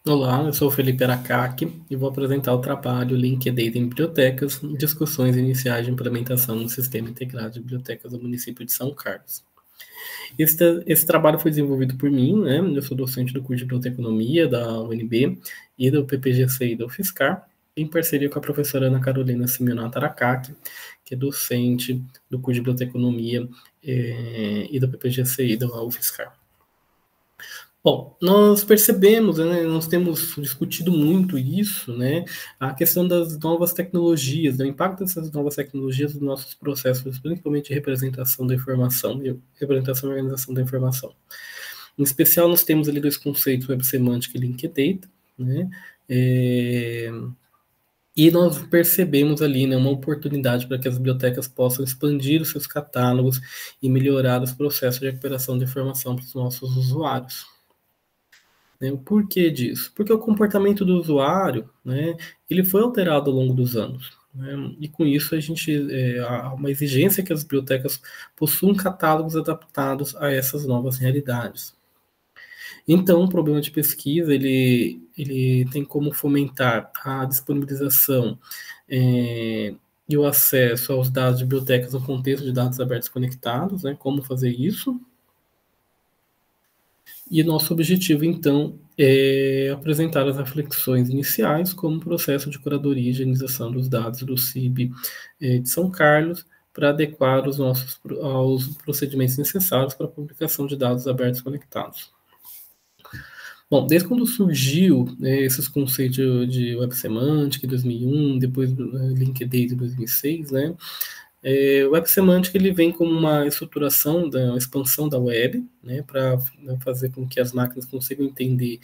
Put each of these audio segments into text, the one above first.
Olá, eu sou o Felipe Aracaki e vou apresentar o trabalho Link Data em Bibliotecas, discussões iniciais de implementação no Sistema Integrado de Bibliotecas do município de São Carlos. Esse trabalho foi desenvolvido por mim, né? Eu sou docente do curso de Biblioteconomia da UNB e do PPGC e da UFSCar, em parceria com a professora Ana Carolina Simeonato Aracaki, que é docente do curso de Biblioteconomia e do PPGC e da UFSCar. Bom, nós percebemos, né, nós temos discutido muito isso, né, a questão das novas tecnologias, o impacto dessas novas tecnologias nos nossos processos, principalmente de representação da informação e representação e organização da informação. Em especial, nós temos ali dois conceitos, Web Semântica e Linked Data, né, e nós percebemos ali, né, uma oportunidade para que as bibliotecas possam expandir os seus catálogos e melhorar os processos de recuperação de informação para os nossos usuários. O porquê disso? Porque o comportamento do usuário, né, ele foi alterado ao longo dos anos. Né, e com isso a gente há uma exigência que as bibliotecas possuam catálogos adaptados a essas novas realidades. Então, o problema de pesquisa ele tem como fomentar a disponibilização e o acesso aos dados de bibliotecas no contexto de dados abertos conectados, né, como fazer isso. E nosso objetivo, então, é apresentar as reflexões iniciais como processo de curadoria e higienização dos dados do CIB de São Carlos para adequar os nossos aos procedimentos necessários para a publicação de dados abertos conectados. Bom, desde quando surgiu esses conceitos de Web Semântica em 2001, depois do Linked Data em 2006, né? O Web Semântica ele vem como uma estruturação da expansão da web, né, para fazer com que as máquinas consigam entender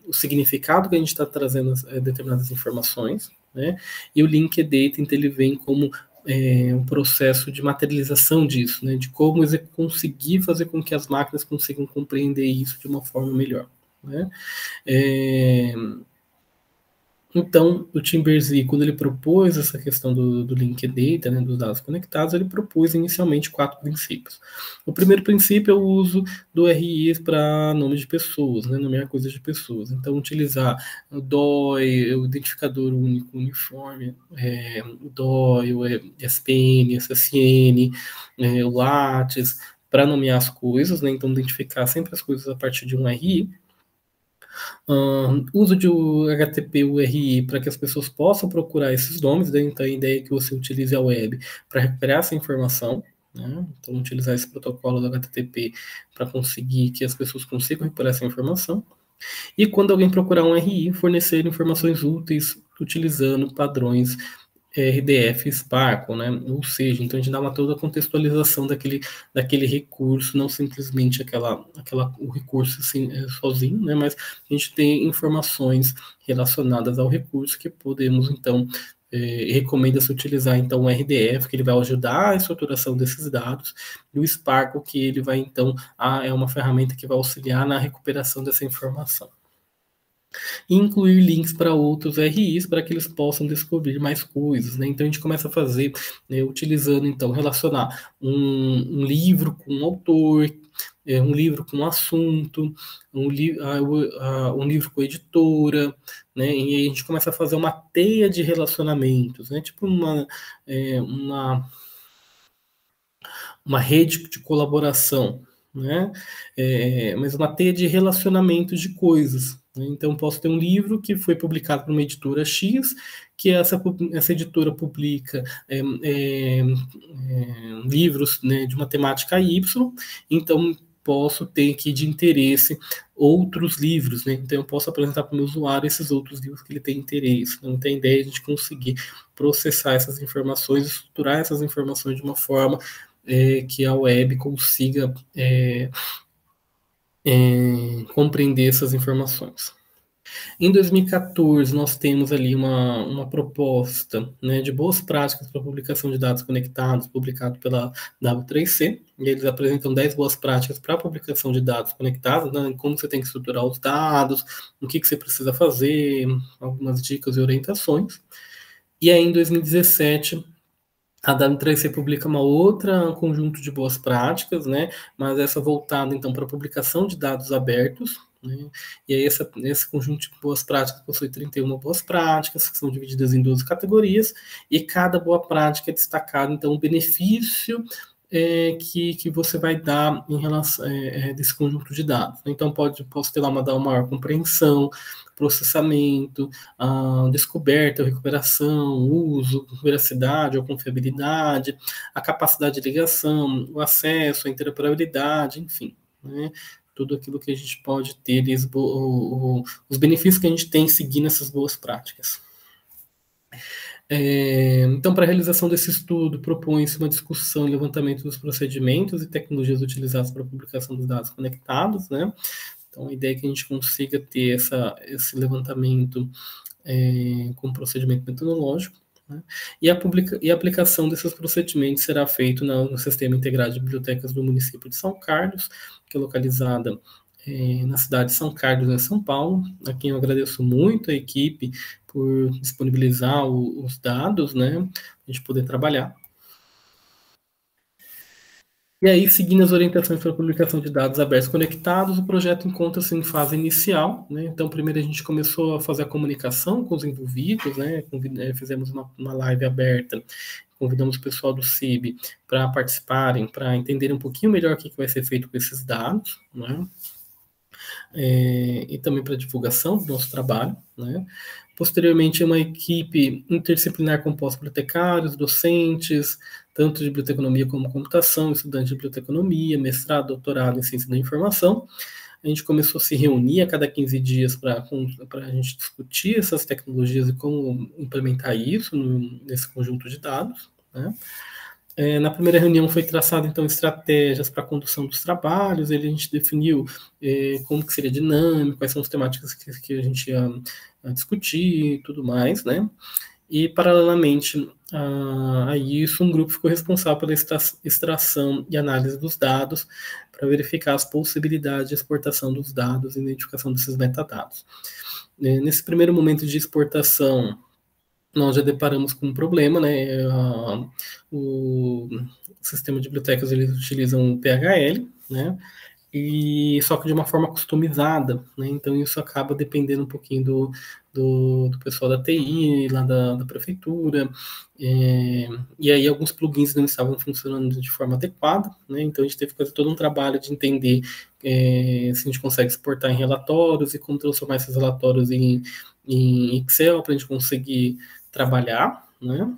o significado que a gente está trazendo determinadas informações, né, e o Linked Data então, ele vem como um processo de materialização disso, né, de como conseguir fazer com que as máquinas consigam compreender isso de uma forma melhor. Né. Então, o Tim Berners-Lee, quando ele propôs essa questão do Linked Data, né, dos dados conectados, ele propôs inicialmente 4 princípios. O primeiro princípio é o uso do RI para nomes de pessoas, né, nomear coisas de pessoas. Então, utilizar o DOI, o Identificador Único Uniforme, o DOI, o SPN, SSN, o LATES, para nomear as coisas, né, então identificar sempre as coisas a partir de um RI. Uso de HTTP URI para que as pessoas possam procurar esses nomes, né? Então a ideia é que você utilize a web para recuperar essa informação, né? Então utilizar esse protocolo do HTTP para conseguir que as pessoas consigam recuperar essa informação. E quando alguém procurar um RI, fornecer informações úteis utilizando padrões RDF Sparkle, né? Ou seja, então a gente dá uma toda contextualização daquele recurso, não simplesmente o recurso assim, sozinho, né? Mas a gente tem informações relacionadas ao recurso que podemos, então, recomenda-se utilizar então o RDF, que ele vai ajudar a estruturação desses dados, e o Sparkle, que ele vai, então, é uma ferramenta que vai auxiliar na recuperação dessa informação. E incluir links para outros RIs para que eles possam descobrir mais coisas. Né? Então a gente começa a fazer, né, utilizando, então, relacionar um livro com um autor, um livro com um assunto, um livro com editora, né? E aí a gente começa a fazer uma teia de relacionamentos, né? Tipo uma rede de colaboração, né? Mas uma teia de relacionamentos de coisas. Né? Então, posso ter um livro que foi publicado por uma editora X, que essa editora publica livros, né, de uma temática Y, então posso ter aqui de interesse outros livros, né? Então eu posso apresentar para o meu usuário esses outros livros que ele tem interesse. Então tem a ideia de a gente conseguir processar essas informações, estruturar essas informações de uma forma que a web consiga compreender essas informações. Em 2014, nós temos ali uma proposta, né, de boas práticas para publicação de dados conectados, publicado pela W3C, e eles apresentam 10 boas práticas para publicação de dados conectados, né, como você tem que estruturar os dados, o que você precisa fazer, algumas dicas e orientações. E aí, em 2017, a W3C publica uma outra conjunto de boas práticas, né, mas essa voltada, então, para a publicação de dados abertos, né? E aí esse conjunto de boas práticas possui 31 boas práticas, que são divididas em 12 categorias, e cada boa prática é destacada, então, o benefício que você vai dar em relação desse conjunto de dados. Então, posso ter lá uma maior compreensão, processamento, descoberta, recuperação, uso, veracidade ou confiabilidade, a capacidade de ligação, o acesso, a interoperabilidade, enfim, né? Tudo aquilo que a gente pode ter, os benefícios que a gente tem seguindo essas boas práticas. Então, para a realização desse estudo, propõe-se uma discussão e levantamento dos procedimentos e tecnologias utilizadas para a publicação dos dados conectados, né? Então, a ideia é que a gente consiga ter esse levantamento com procedimento metodológico, né? E a aplicação desses procedimentos será feito no Sistema Integrado de Bibliotecas do município de São Carlos, que é localizada na cidade de São Carlos, em São Paulo, a quem eu agradeço muito a equipe por disponibilizar os dados, né, para a gente poder trabalhar. E aí, seguindo as orientações para a publicação de dados abertos conectados, o projeto encontra-se em fase inicial, né? Então, primeiro a gente começou a fazer a comunicação com os envolvidos, né? Fizemos uma live aberta, convidamos o pessoal do CIB para participarem, para entenderem um pouquinho melhor o que vai ser feito com esses dados, né? E também para divulgação do nosso trabalho, né? Posteriormente, uma equipe interdisciplinar composta por bibliotecários, docentes, tanto de biblioteconomia como computação, estudantes de biblioteconomia, mestrado, doutorado em ciência da informação. A gente começou a se reunir a cada 15 dias para a gente discutir essas tecnologias e como implementar isso nesse conjunto de dados, né? Na primeira reunião foi traçado, então, estratégias para a condução dos trabalhos, a gente definiu como que seria dinâmico, quais são as temáticas que a gente ia discutir e tudo mais, né? E, paralelamente a isso, um grupo ficou responsável pela extração e análise dos dados para verificar as possibilidades de exportação dos dados e identificação desses metadados. Nesse primeiro momento de exportação, nós já deparamos com um problema, né? O sistema de bibliotecas, eles utilizam o PHL, né? E só que de uma forma customizada, né? Então isso acaba dependendo um pouquinho do pessoal da TI, lá da prefeitura, e aí alguns plugins não estavam funcionando de forma adequada, né? Então a gente teve que fazer todo um trabalho de entender se a gente consegue exportar em relatórios e como transformar esses relatórios em Excel para a gente conseguir trabalhar, né?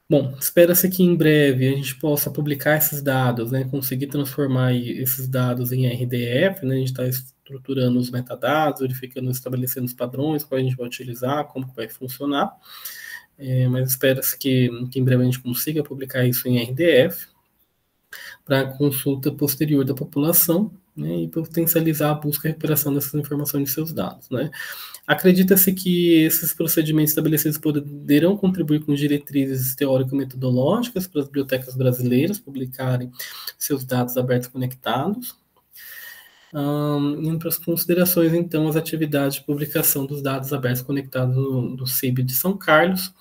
Bom, espera-se que em breve a gente possa publicar esses dados, né? Conseguir transformar esses dados em RDF, né? A gente está estruturando os metadados, verificando, estabelecendo os padrões, qual a gente vai utilizar, como vai funcionar. Mas espera-se que em breve a gente consiga publicar isso em RDF para consulta posterior da população, né, e potencializar a busca e recuperação dessas informações de seus dados, né. Acredita-se que esses procedimentos estabelecidos poderão contribuir com diretrizes teórico-metodológicas para as bibliotecas brasileiras publicarem seus dados abertos conectados. Indo para as considerações, então, as atividades de publicação dos dados abertos conectados do CIB de São Carlos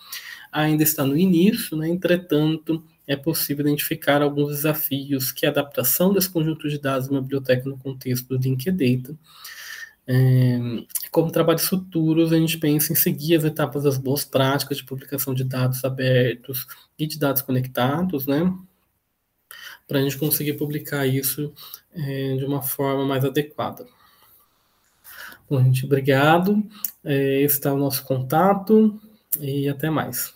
ainda está no início, né? Entretanto, é possível identificar alguns desafios que a adaptação desse conjunto de dados na biblioteca no contexto do Linked Data. Como trabalhos futuros, a gente pensa em seguir as etapas das boas práticas de publicação de dados abertos e de dados conectados, né? Para a gente conseguir publicar isso de uma forma mais adequada. Bom, gente, obrigado. Esse está o nosso contato e até mais.